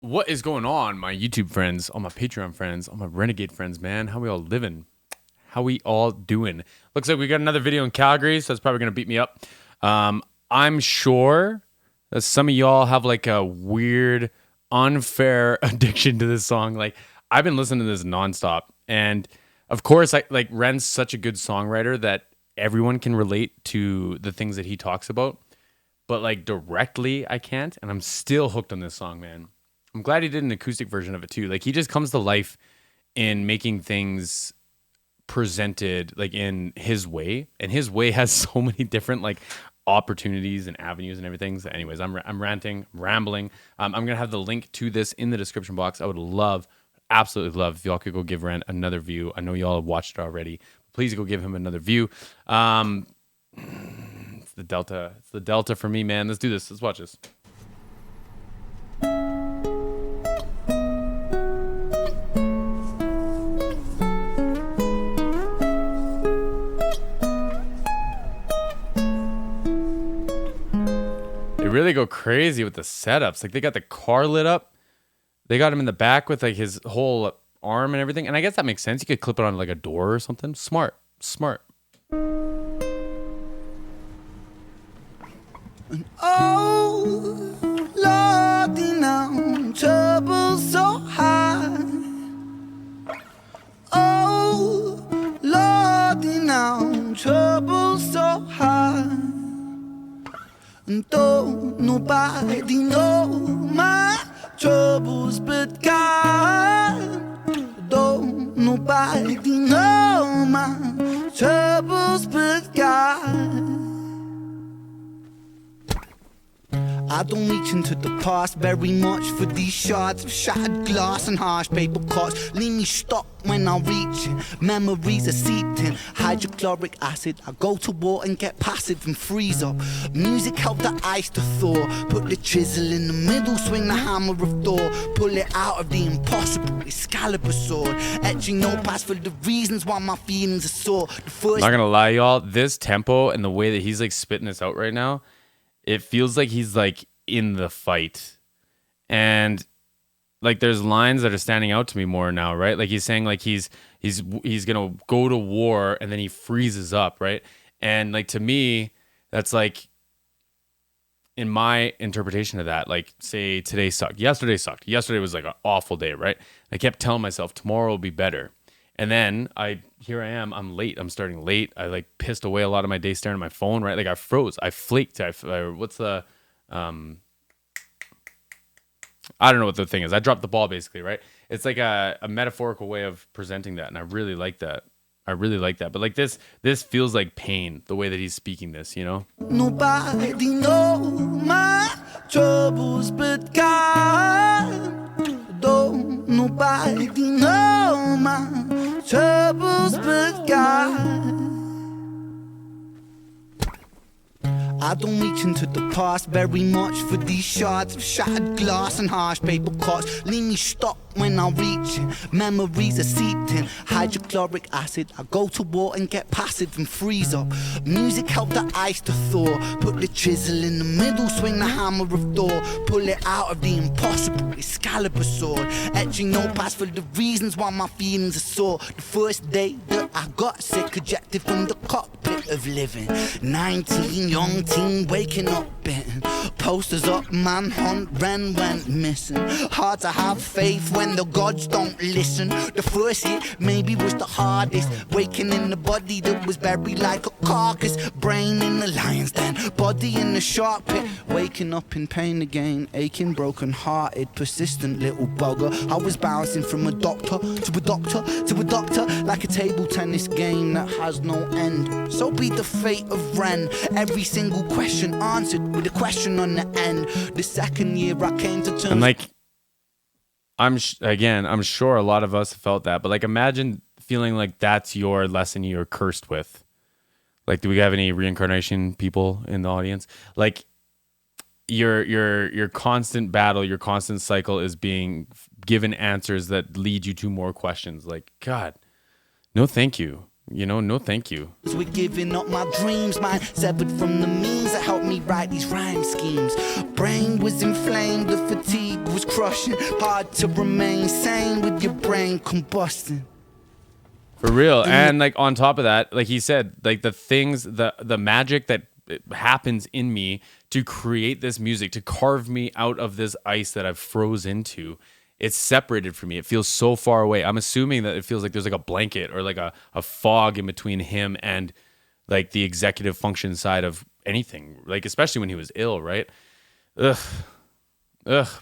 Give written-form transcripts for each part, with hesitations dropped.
What is going on, my YouTube friends, all my Patreon friends, all my Renegade friends, man? How we all living? How we all doing? Looks like we got another video in Calgary, so that's probably gonna beat me up. I'm sure that some of y'all have like a weird, unfair addiction to this song. Like I've been listening to this nonstop, and of course, I like Ren's such a good songwriter that everyone can relate to the things that he talks about. But like directly, I can't, and I'm still hooked on this song, man. I'm glad he did an acoustic version of it too. Like he just comes to life in making things presented like in his way, and his way has so many different like opportunities and avenues and everything. So, anyways, I'm ranting, rambling. I'm gonna have the link to this in the description box. I would love, absolutely love, if y'all could go give Rand another view. I know y'all have watched it already. Please go give him another view. It's the Delta. It's the Delta for me, man. Let's do this. Let's watch this. They really go crazy with the setups. Like they got the car lit up. They got him in the back with like his whole arm and everything. And I guess that makes sense. You could clip it on like a door or something. Smart. Smart. Oh, Lordy, now trouble so high. Oh, Lordy, now trouble so high. And don't nobody know my troubles but God. Don't nobody know my troubles but God. I don't reach into the past very much for these shards of shattered glass and harsh paper cuts. Leave me stuck when I reach it. Memories are seeped in hydrochloric acid. I go to war and get passive and freeze up. Music helped the ice to thaw. Put the chisel in the middle, swing the hammer of Thor. Pull it out of the impossible, Excalibur sword. Etching notepads for the reasons why my feelings are sore. The first Not gonna lie, y'all. This tempo and the way that he's like spitting this out right now, it feels like he's like in the fight. And like there's lines that are standing out to me more now, right? Like he's saying like he's gonna go to war and then he freezes up, right? And like to me, that's like in my interpretation of that, like say today sucked. Yesterday sucked. Yesterday was like an awful day, right? I kept telling myself tomorrow will be better. And then here I am, I'm late. I'm starting late. I like pissed away a lot of my day staring at my phone, right? Like I froze, I flaked. What's the, I don't know what the thing is. I dropped the ball basically, right? It's like a metaphorical way of presenting that. And I really like that. I really like that. But like this feels like pain, the way that he's speaking this, you know? nobody know my troubles but God. Don't nobody know my troubles but God. I don't reach into the past very much for these shards of shattered glass and harsh paper cuts. Leave me stuck when I reach it. Memories are seeped in hydrochloric acid. I go to war and get passive and freeze up. Music helped the ice to thaw. Put the chisel in the middle, swing the hammer of Thor. Pull it out of the impossible, Excalibur sword. Etching notepads for the reasons why my feelings are sore. The first day that I got sick, ejected from the cockpit of living. 19, young teen, waking up bitten. Posters up, manhunt, Ren went missing. Hard to have faith when the gods don't listen. The first hit maybe was the hardest. Waking in the body that was buried like a carcass. Brain in the lion's den, body in the shark pit. Waking up in pain again, aching, broken hearted, persistent little bugger. I was bouncing from a doctor to a doctor to a doctor, like a table tennis game that has no end. So be the fate of Ren. Every single question answered with a question on the end. The second year I came to terms. And like, I'm sure a lot of us felt that, but like imagine feeling like that's your lesson you're cursed with. Like, do we have any reincarnation people in the audience? Like your constant battle, your constant cycle is being given answers that lead you to more questions. Like, God, no thank you. no thank you. We're giving up my dreams, mine severed from the means that helped me write these rhyme schemes. Brain was inflamed, the fatigue was crushing. Hard to remain sane with your brain combusting. For real. And like on top of that, like he said, like the things, the magic that happens in me to create this music, to carve me out of this ice that I've froze into, it's separated from me. It feels so far away. I'm assuming that it feels like there's like a blanket or like a fog in between him and like the executive function side of anything, like especially when he was ill, right?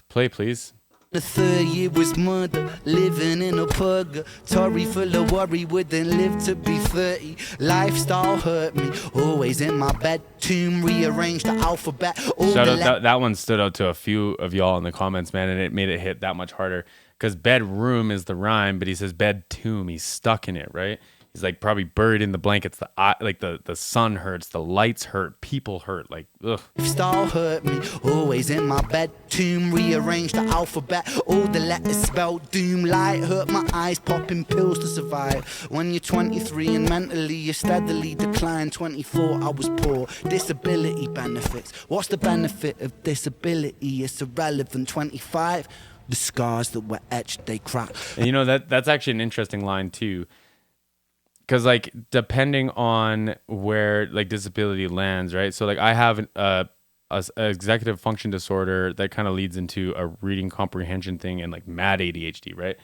Play please. The third year was murder, living in a purgatory full of worry, wouldn't live to be 30. Lifestyle hurt me, always in my bed, tomb, rearranged the alphabet. Shout out, that one stood out to a few of y'all in the comments, man, and it made it hit that much harder. Because bedroom is the rhyme, but he says bed tomb, he's stuck in it, right? He's like probably buried in the blankets. The sun hurts, the lights hurt, people hurt. Like, ugh. Lifestyle hurt me, always in my bed, tomb, rearranged the alphabet. All the letters spelled doom. Light hurt my eyes, popping pills to survive. When you're 23 and mentally you steadily decline. 24, I was poor. Disability benefits. What's the benefit of disability? It's irrelevant. 25, the scars that were etched, they crack. And that's actually an interesting line too. Because like depending on where like disability lands, right? So like I have a executive function disorder that kind of leads into a reading comprehension thing and like mad ADHD, right?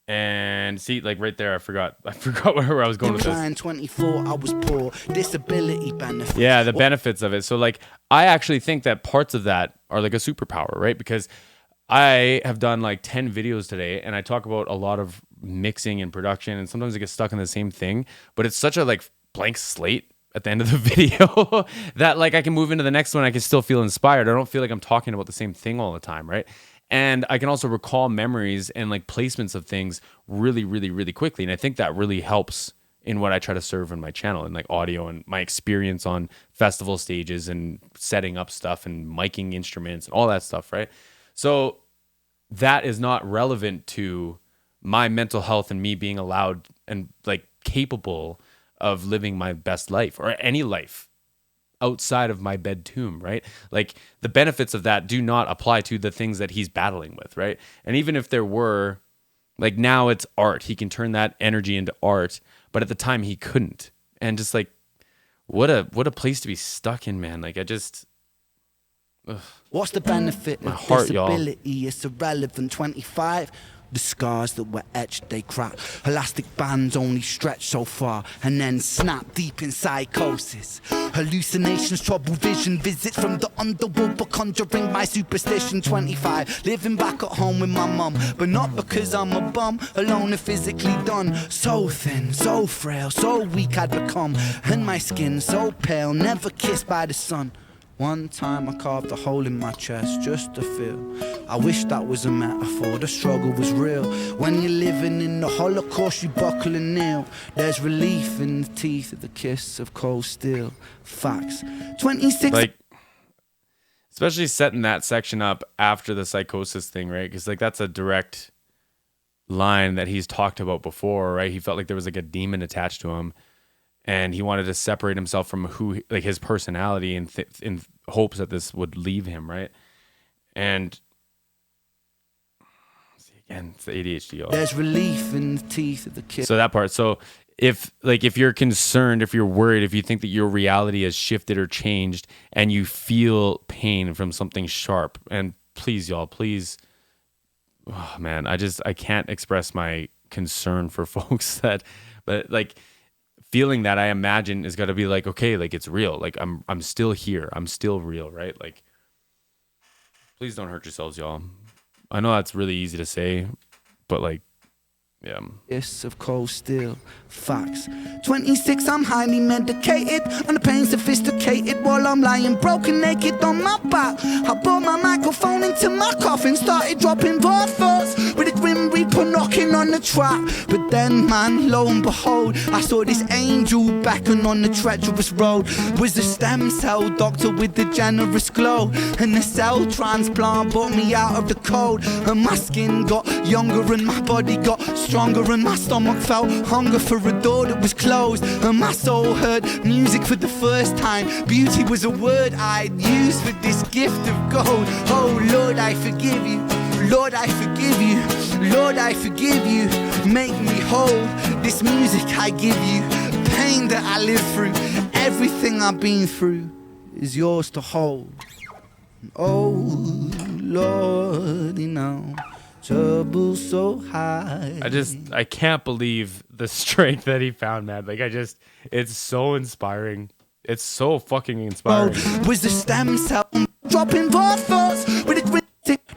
And see, like right there, I forgot where I was going with this. 24, I was poor. Disability benefits. Yeah, the benefits of it. So like I actually think that parts of that are like a superpower, right? Because I have done like 10 videos today and I talk about a lot of mixing and production, and sometimes I get stuck in the same thing, but it's such a like blank slate at the end of the video that like I can move into the next one. I can still feel inspired. I don't feel like I'm talking about the same thing all the time, right? And I can also recall memories and like placements of things really, really, really quickly. And I think that really helps in what I try to serve in my channel and like audio and my experience on festival stages and setting up stuff and miking instruments and all that stuff, right? So that is not relevant to my mental health and me being allowed and like capable of living my best life or any life outside of my bed tomb, right? Like the benefits of that do not apply to the things that he's battling with, right? And even if there were, like now it's art, he can turn that energy into art, but at the time he couldn't. And just like what a place to be stuck in, man. Like I just what's the benefit my of heart, disability? y'all. It's irrelevant. 25, the scars that were etched, they crack. Elastic bands only stretch so far and then snap deep in psychosis. Hallucinations, trouble vision, visits from the underworld, but conjuring my superstition. 25, living back at home with my mum, but not because I'm a bum, alone and physically done. So thin, so frail, so weak I'd become, and my skin so pale, never kissed by the sun. One time I carved a hole in my chest just to feel. I wish that was a metaphor, the struggle was real. When you're living in the Holocaust, you buckle and kneel. There's relief in the teeth of the kiss of cold steel. Facts. 26. Like, especially setting that section up after the psychosis thing, right? Because like that's a direct line that he's talked about before, right? He felt like there was like a demon attached to him. And he wanted to separate himself from like his personality in hopes that this would leave him, right? And see again, it's the ADHD. Y'all. There's relief in the teeth of the kid. So that part. So if you're concerned, if you're worried, if you think that your reality has shifted or changed, and you feel pain from something sharp, and please, y'all, please, oh man, I can't express my concern for folks but like. Feeling that, I imagine, is got to be like, okay, like it's real. Like I'm still here. I'm still real, right? Like, please don't hurt yourselves, y'all. I know that's really easy to say, but like, yeah. Yes, of cold steel. Facts. 26, I'm highly medicated, and the pain sophisticated while I'm lying broken naked on my back. I brought my microphone into my coffin, started dropping thoughts with a grim reaper knocking on the track. But then, man, lo and behold, I saw this angel beckon on the treacherous road. Was a stem cell doctor with a generous glow, and the cell transplant brought me out of the cold. And my skin got younger and my body got stronger, and my stomach felt hunger for a door that was closed. And my soul heard music for the first time. Beauty was a word I'd use for this gift of gold. Oh Lord, I forgive you. Lord, I forgive you. Lord, I forgive you. Make me whole. This music I give you. Pain that I live through. Everything I've been through is yours to hold. Oh Lord, you know, trouble so high. I can't believe the strength that he found, man. Like, it's so inspiring. It's so fucking inspiring. Was the stem cell dropping vocals with it?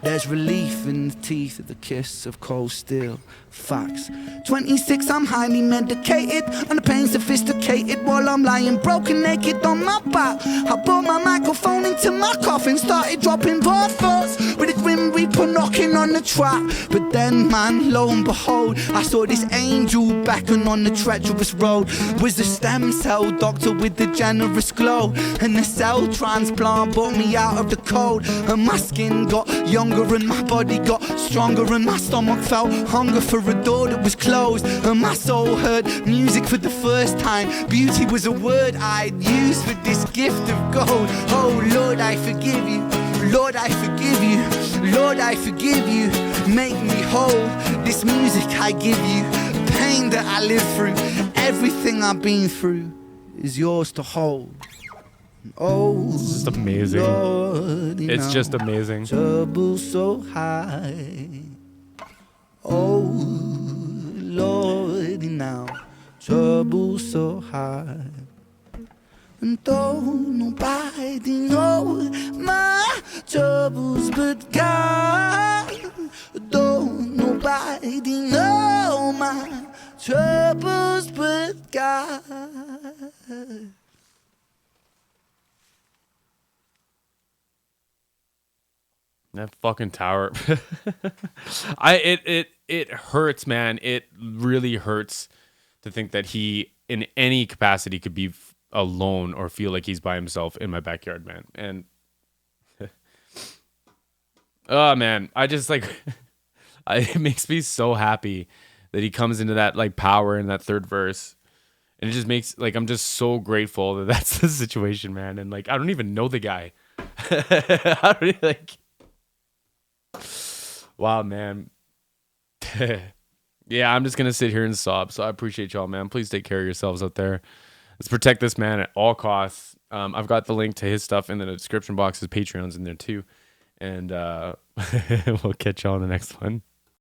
There's relief in the teeth of the kiss of cold steel. Facts. 26, I'm highly medicated, and the pain sophisticated while I'm lying broken naked on my back. I brought my microphone into my coffin, started dropping vocals with a grim reaper knocking on the trap. But then, man, lo and behold, I saw this angel beckon on the treacherous road. Was the stem cell doctor with the generous glow, and the cell transplant brought me out of the cold. And my skin got younger and my body got stronger, and my stomach felt hunger for a door that was closed. And my soul heard music for the first time. Beauty was a word I'd use for this gift of gold. Oh Lord, I forgive you. Lord, I forgive you. Lord, I forgive you. Make me whole. This music I give you. Pain that I live through. Everything I've been through is yours to hold. Oh, it's just amazing. Lord, it's just amazing. Trouble so high. Oh Lord, now trouble so high. And don't nobody know my troubles but God. Don't nobody know my troubles but God. That fucking tower. It hurts, man. It really hurts to think that he, in any capacity, could be alone or feel like he's by himself in my backyard, man. And oh man, I just like it makes me so happy that he comes into that like power in that third verse. And it just makes like I'm just so grateful that that's the situation, man. And like I don't even know the guy. I don't like. Wow, man. Yeah, I'm just going to sit here and sob. So I appreciate y'all, man. Please take care of yourselves out there. Let's protect this man at all costs. I've got the link to his stuff in the description box. His Patreon's in there too. And we'll catch y'all in the next one.